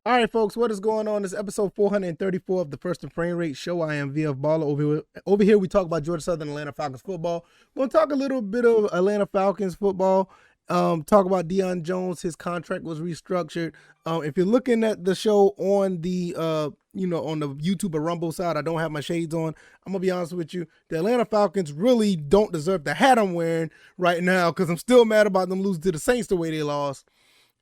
All right, folks, what is going on? This is episode 434 of the First and Frame Rate Show. I am VF Baller. Over here, we talk about Georgia Southern Atlanta Falcons football. We're going to talk a little bit of Atlanta Falcons football. Talk about Deion Jones. His contract was restructured. If you're looking at the show on the on the YouTube or Rumble side, I don't have my shades on. I'm gonna be honest with you. The Atlanta Falcons really don't deserve the hat I'm wearing right now because I'm still mad about them losing to the Saints the way they lost.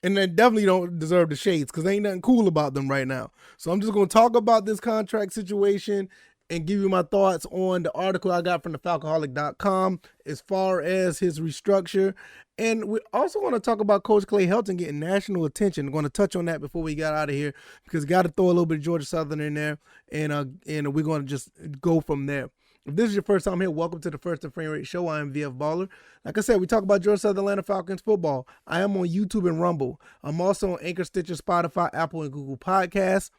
And they definitely don't deserve the shades because ain't nothing cool about them right now. So I'm just going to talk about this contract situation and give you my thoughts on the article I got from the Falcoholic.com as far as his restructure. And we're also going to talk about Coach Clay Helton getting national attention. I'm going to touch on that before we got out of here because got to throw a little bit of Georgia Southern in there, and we're going to just go from there. If this is your first time here, welcome to the First and Frame Rate Show. I am VF Baller. Like I said, we talk about Georgia Southern Atlanta Falcons football. I am on YouTube and Rumble. I'm also on Anchor, Stitcher, Spotify, Apple, and Google Podcasts.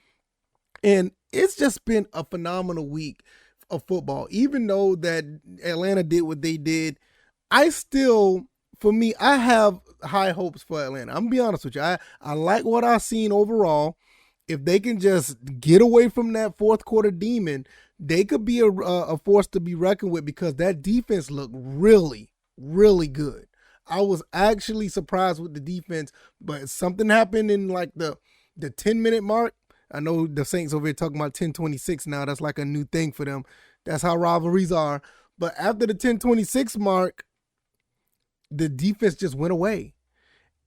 And it's just been a phenomenal week of football. Even though that Atlanta did what they did, I have high hopes for Atlanta. I'm going to be honest with you. I like what I've seen overall. If they can just get away from that fourth quarter demon, they could be a force to be reckoned with because that defense looked really, really good. I was actually surprised with the defense, but something happened in like the 10-minute mark. I know the Saints over here talking about 10:26 now. That's like a new thing for them. That's how rivalries are. But after the 10:26 mark, the defense just went away.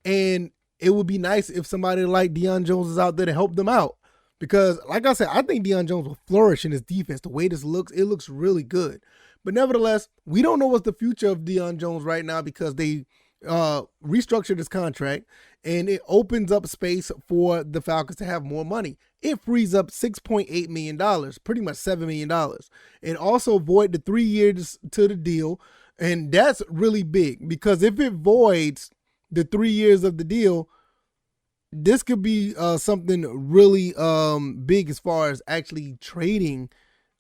And it would be nice if somebody like Deion Jones is out there to help them out. Because, like I said, I think Deion Jones will flourish in his defense. The way this looks, it looks really good. But nevertheless, we don't know what's the future of Deion Jones right now because they restructured his contract, and it opens up space for the Falcons to have more money. It frees up $6.8 million, pretty much $7 million. It also void the 3 years to the deal, and that's really big because if it voids the 3 years of the deal, this could be something really big as far as actually trading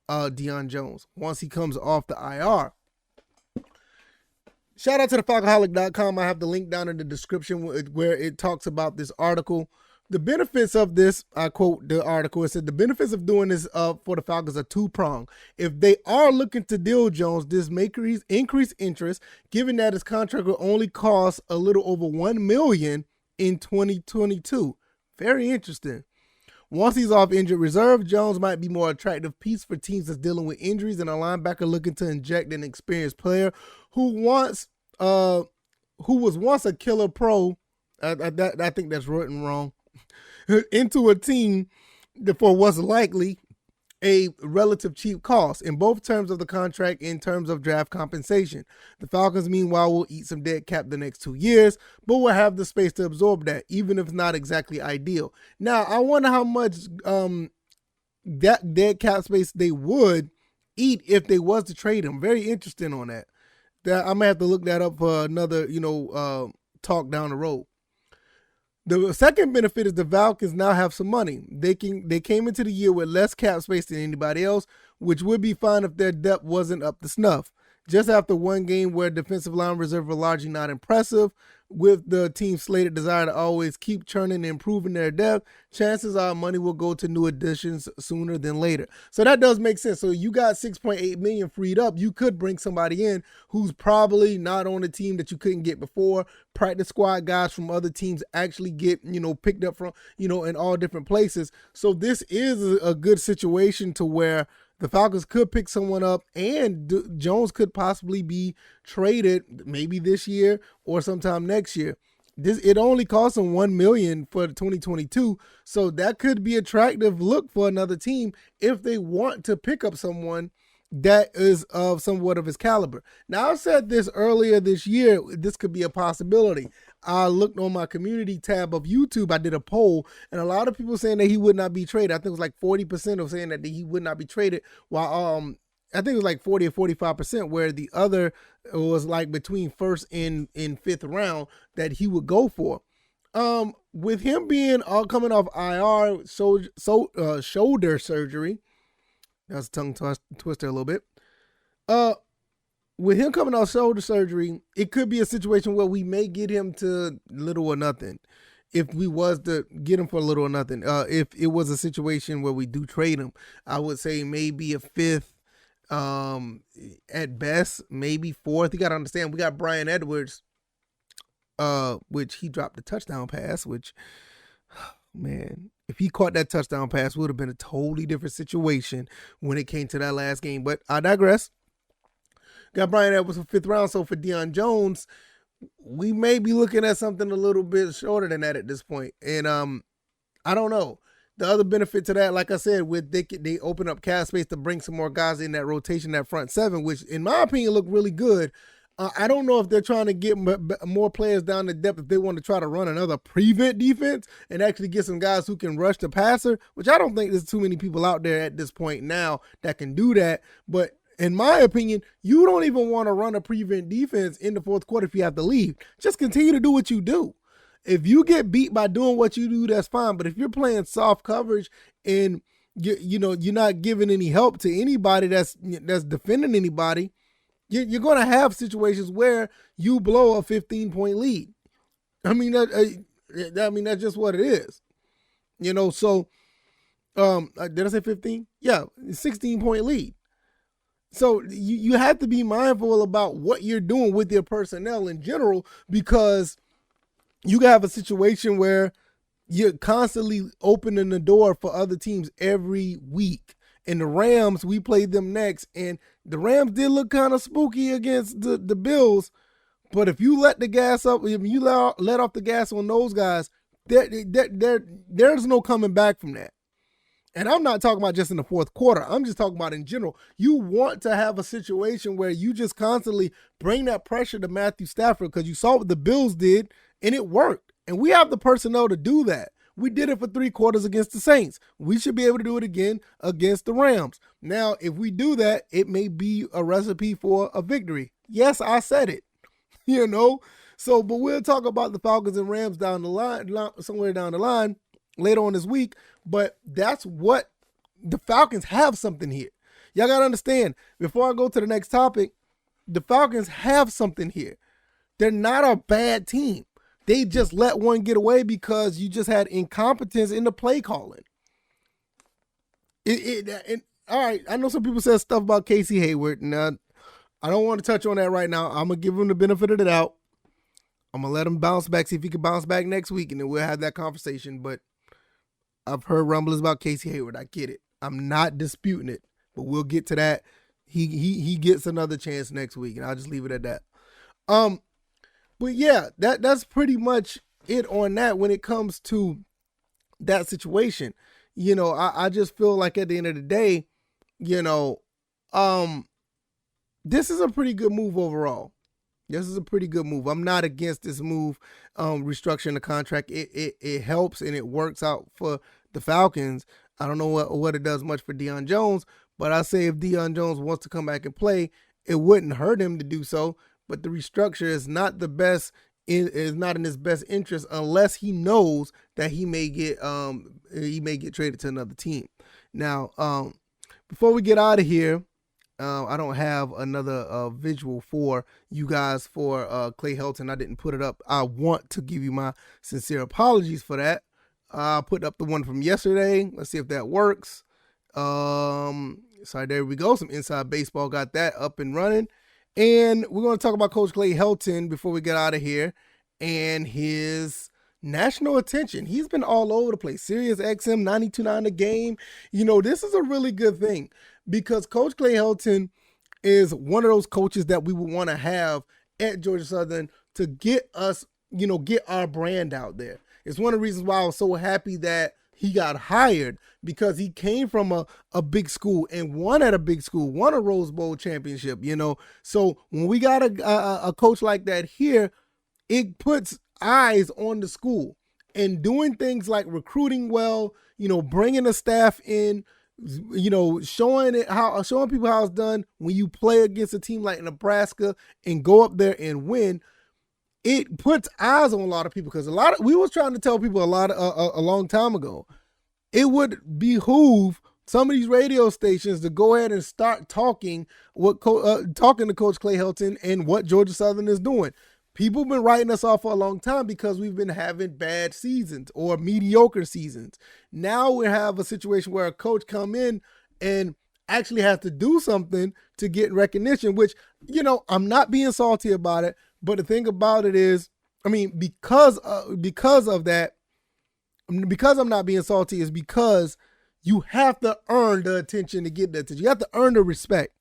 Deion Jones once he comes off the IR. Shout out to the Falcoholic.com. I have the link down in the description where it talks about this article. The benefits of this, I quote the article, it said the benefits of doing this for the Falcons are two-pronged. If they are looking to deal Jones, this may increase interest, given that his contract will only cost a little over $1 million in 2022. Very interesting. Once he's off injured reserve, Jones might be more attractive piece for teams that's dealing with injuries and a linebacker looking to inject an experienced player who was once a killer pro. I think that's written wrong. Into a team for what's likely a relative cheap cost in both terms of the contract in terms of draft compensation. The Falcons, meanwhile, will eat some dead cap the next 2 years, but will have the space to absorb that, even if it's not exactly ideal. Now, I wonder how much that dead cap space they would eat if they was to trade him. Very interesting on that. I'm going to have to look that up for another, talk down the road. The second benefit is the Falcons now have some money. They came into the year with less cap space than anybody else, which would be fine if their depth wasn't up to snuff. Just after one game where defensive line reserve were largely not impressive, with the team slated desire to always keep churning and improving their depth, chances are money will go to new additions sooner than later. So that does make sense. So you got $6.8 million freed up. You could bring somebody in who's probably not on the team that you couldn't get before. Practice squad guys from other teams actually get, picked up from, in all different places. So this is a good situation to where the Falcons could pick someone up and Jones could possibly be traded maybe this year or sometime next year. It only costs them $1 million for 2022, so that could be attractive look for another team if they want to pick up someone that is of somewhat of his caliber. Now, I said this earlier this year, this could be a possibility. I looked on my community tab of YouTube. I did a poll, and a lot of people saying that he would not be traded. I think it was like 40% of saying that he would not be traded, while I think it was like 40 or 45%, where the other was like between first and fifth round that he would go for. With him being coming off IR, shoulder surgery, that's a tongue twister a little bit. With him coming off shoulder surgery, it could be a situation where we may get him to little or nothing. if we was to get him for little or nothing. If it was a situation where we do trade him, I would say maybe a fifth, at best, maybe fourth. You got to understand, we got Brian Edwards, which he dropped the touchdown pass, which, man, if he caught that touchdown pass, it would have been a totally different situation when it came to that last game. But I digress. Got Brian Edwards for fifth round. So for Deion Jones, we may be looking at something a little bit shorter than that at this point. And I don't know. The other benefit to that, like I said, with they open up cap space to bring some more guys in that rotation, that front seven, which in my opinion look really good. I don't know if they're trying to get more players down the depth, if they want to try to run another prevent defense and actually get some guys who can rush the passer, which I don't think there's too many people out there at this point now that can do that. But in my opinion, you don't even want to run a prevent defense in the fourth quarter if you have to leave. Just continue to do what you do. If you get beat by doing what you do, that's fine. But if you're playing soft coverage and you're not giving any help to anybody that's defending anybody, you're going to have situations where you blow a 15-point lead. I mean, that's just what it is. So did I say 15? Yeah, 16-point lead. So you have to be mindful about what you're doing with your personnel in general, because you have a situation where you're constantly opening the door for other teams every week. And the Rams, we played them next, and the Rams did look kind of spooky against the Bills. But if you let the gas up, if you let off the gas on those guys, there's no coming back from that. And I'm not talking about just in the fourth quarter. I'm just talking about in general. You want to have a situation where you just constantly bring that pressure to Matthew Stafford, because you saw what the Bills did, and it worked. And we have the personnel to do that. We did it for 3 quarters against the Saints. We should be able to do it again against the Rams. Now, if we do that, it may be a recipe for a victory. Yes, I said it. So, but we'll talk about the Falcons and Rams down the line, somewhere down the line later on this week. But that's what the Falcons have something here. Y'all got to understand, before I go to the next topic, the Falcons have something here. They're not a bad team. They just let one get away because you just had incompetence in the play calling. All right, I know some people said stuff about Casey Hayward, and I don't want to touch on that right now. I'm going to give him the benefit of the doubt. I'm going to let him bounce back, see if he can bounce back next week, and then we'll have that conversation. But I've heard rumblings about Casey Hayward. I get it. I'm not disputing it, but we'll get to that. He gets another chance next week, and I'll just leave it at that. But yeah, that's pretty much it on that when it comes to that situation. I just feel like at the end of the day, this is a pretty good move overall. This is a pretty good move. I'm not against this move, restructuring the contract. It helps and it works out for the Falcons. I don't know what it does much for Deion Jones, but I say if Deion Jones wants to come back and play, it wouldn't hurt him to do so. But the restructure is not the best. Is not in his best interest unless he knows that he may get traded to another team. Now, before we get out of here, I don't have another visual for you guys for Clay Helton. I didn't put it up. I want to give you my sincere apologies for that. I put up the one from yesterday. Let's see if that works. Sorry, there we go. Some inside baseball, got that up and running. And we're going to talk about Coach Clay Helton before we get out of here and his national attention. He's been all over the place. Sirius XM, 92.9 The Game. This is a really good thing because Coach Clay Helton is one of those coaches that we would want to have at Georgia Southern to get us, get our brand out there. It's one of the reasons why I was so happy that he got hired, because he came from a big school and won at a big school, won a Rose Bowl championship, So when we got a coach like that here, it puts eyes on the school and doing things like recruiting well, bringing the staff in, showing people how it's done when you play against a team like Nebraska and go up there and win. It puts eyes on a lot of people, because we was trying to tell people a long time ago, it would behoove some of these radio stations to go ahead and start talking to Coach Clay Helton and what Georgia Southern is doing. People have been writing us off for a long time because we've been having bad seasons or mediocre seasons. Now we have a situation where a coach come in and actually has to do something to get recognition, which, I'm not being salty about it. But the thing about it is, because of that, because I'm not being salty is because you have to earn the attention to get the attention. You have to earn the respect.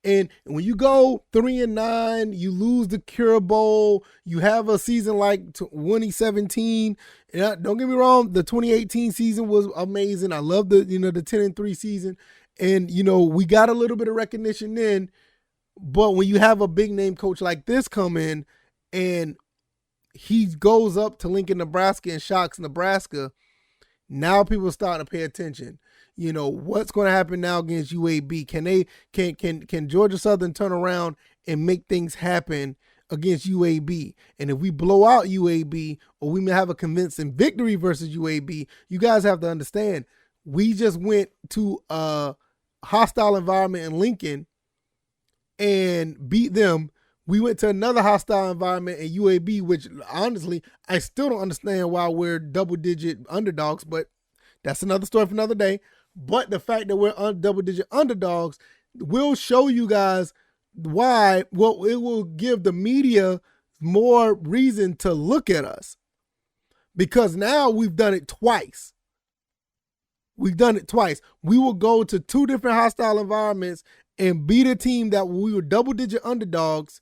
And when you go 3-9, you lose the Cure Bowl. You have a season like 2017. Don't get me wrong, the 2018 season was amazing. I love the 10-3 season, and we got a little bit of recognition then. But when you have a big name coach like this come in, and he goes up to Lincoln, Nebraska, and shocks Nebraska, now people are starting to pay attention. What's going to happen now against UAB? Can Georgia Southern turn around and make things happen against UAB? And if we blow out UAB, or we may have a convincing victory versus UAB, you guys have to understand, we just went to a hostile environment in Lincoln and beat them. We went to another hostile environment in UAB, which honestly, I still don't understand why we're double-digit underdogs, but that's another story for another day. But the fact that we're double-digit underdogs will show you guys why. Well, it will give the media more reason to look at us, because now we've done it twice. We will go to two different hostile environments and beat a team that we were double-digit underdogs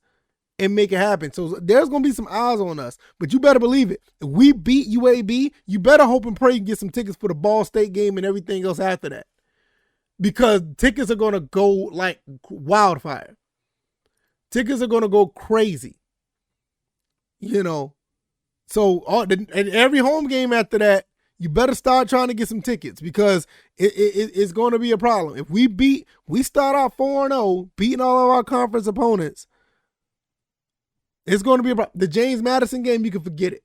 and make it happen. So there's going to be some eyes on us, but you better believe it. If we beat UAB, you better hope and pray you get some tickets for the Ball State game and everything else after that, because tickets are going to go like wildfire. Tickets are going to go crazy, So and every home game after that, you better start trying to get some tickets, because it's going to be a problem. If we start out 4-0, beating all of our conference opponents, it's going to be a problem. The James Madison game, you can forget it.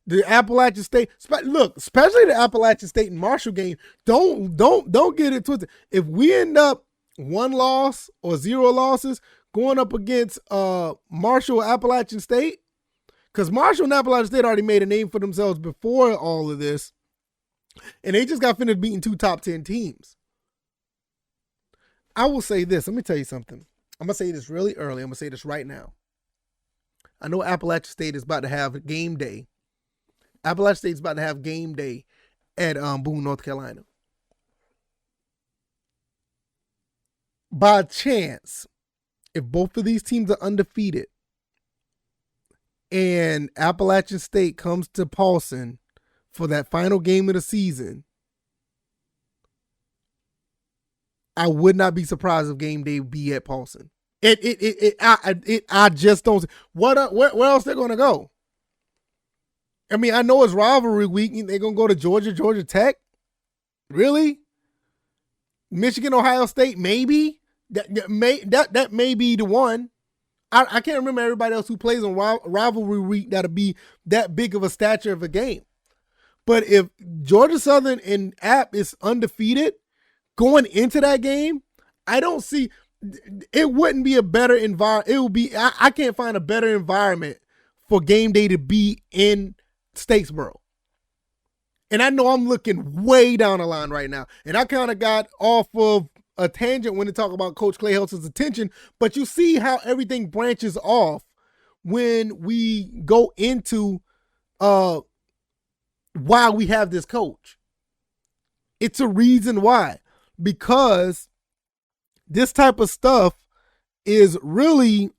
The Appalachian State, especially the Appalachian State and Marshall game, don't get it twisted. If we end up 1 loss or 0 losses going up against Marshall Appalachian State, because Marshall and Appalachian State already made a name for themselves before all of this, and they just got finished beating 2 top 10 teams. I will say this. Let me tell you something. I'm going to say this really early. I'm going to say this right now. I know Appalachian State is about to have game day. Appalachian State is about to have game day at Boone, North Carolina. By chance, if both of these teams are undefeated and Appalachian State comes to Paulson for that final game of the season, I would not be surprised if game day be at Paulson. I just don't. Where else they're gonna go? I know it's rivalry week. They're gonna go to Georgia Tech. Really? Michigan, Ohio State, maybe. That may be the one. I can't remember everybody else who plays on rivalry week that'll be that big of a stature of a game. But if Georgia Southern and App is undefeated going into that game, I don't see. It wouldn't be a better environment. It would be. I can't find a better environment for game day to be in Statesboro. And I know I'm looking way down the line right now. And I kind of got off of a tangent when they talk about Coach Clay Helton's attention. But you see how everything branches off when we go into why we have this coach. It's a reason why. Because this type of stuff is really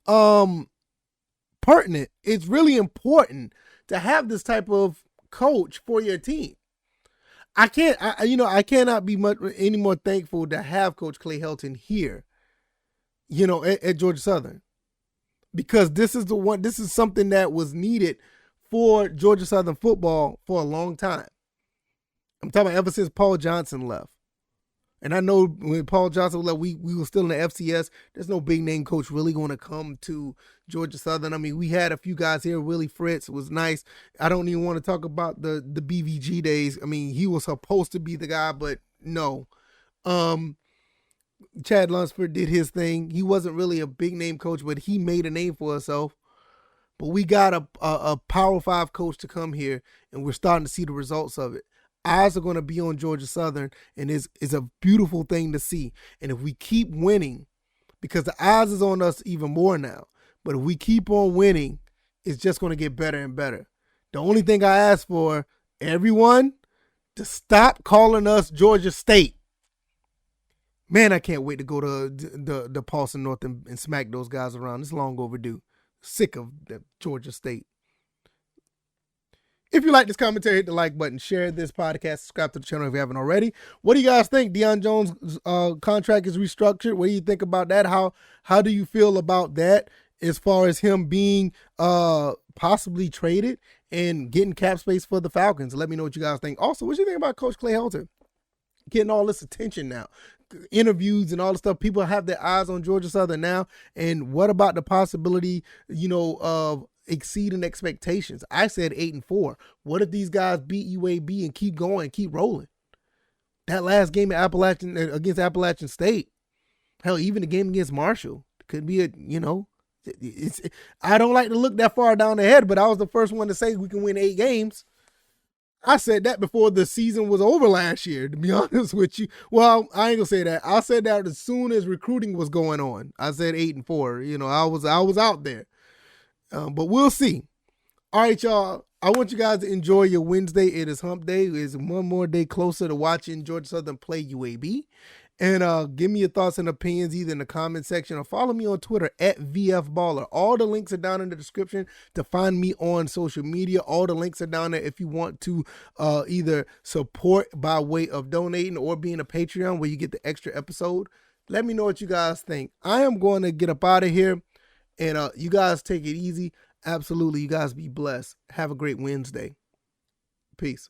pertinent. It's really important to have this type of coach for your team. I cannot be much any more thankful to have Coach Clay Helton here, at Georgia Southern, because this is something that was needed for Georgia Southern football for a long time. I'm talking about ever since Paul Johnson left. And I know when Paul Johnson left, we were still in the FCS. There's no big name coach really going to come to Georgia Southern. We had a few guys here. Willie Fritz was nice. I don't even want to talk about the BVG days. He was supposed to be the guy, but no. Chad Lunsford did his thing. He wasn't really a big name coach, but he made a name for himself. But we got a Power 5 coach to come here, and we're starting to see the results of it. Eyes are going to be on Georgia Southern, and it's a beautiful thing to see. And if we keep winning, because the eyes is on us even more now, but if we keep on winning, it's just going to get better and better. The only thing I ask for, everyone, to stop calling us Georgia State. Man, I can't wait to go to the Paulson North and smack those guys around. It's long overdue. Sick of Georgia State. If you like this commentary, hit the like button, share this podcast, subscribe to the channel if you haven't already. What do you guys think? Deion Jones' contract is restructured. What do you think about that? How do you feel about that as far as him being possibly traded and getting cap space for the Falcons? Let me know what you guys think. Also, what do you think about Coach Clay Helton getting all this attention now? Interviews and all the stuff. People have their eyes on Georgia Southern now. And what about the possibility, of exceeding expectations? I said 8-4. What if these guys beat UAB and keep going, keep rolling? That last game against Appalachian State, hell, even the game against Marshall could be I don't like to look that far down the head, but I was the first one to say we can win 8 games. I said that before the season was over last year, to be honest with you. Well, I ain't gonna say that. I said that as soon as recruiting was going on. I said 8-4. I was out there. But we'll see. All right, y'all. I want you guys to enjoy your Wednesday. It is hump day. It's one more day closer to watching Georgia Southern play UAB. And give me your thoughts and opinions either in the comment section or follow me on Twitter at VFBaller. All the links are down in the description to find me on social media. All the links are down there if you want to either support by way of donating or being a Patreon where you get the extra episode. Let me know what you guys think. I am going to get up out of here, and you guys take it easy. Absolutely. You guys be blessed. Have a great Wednesday. Peace.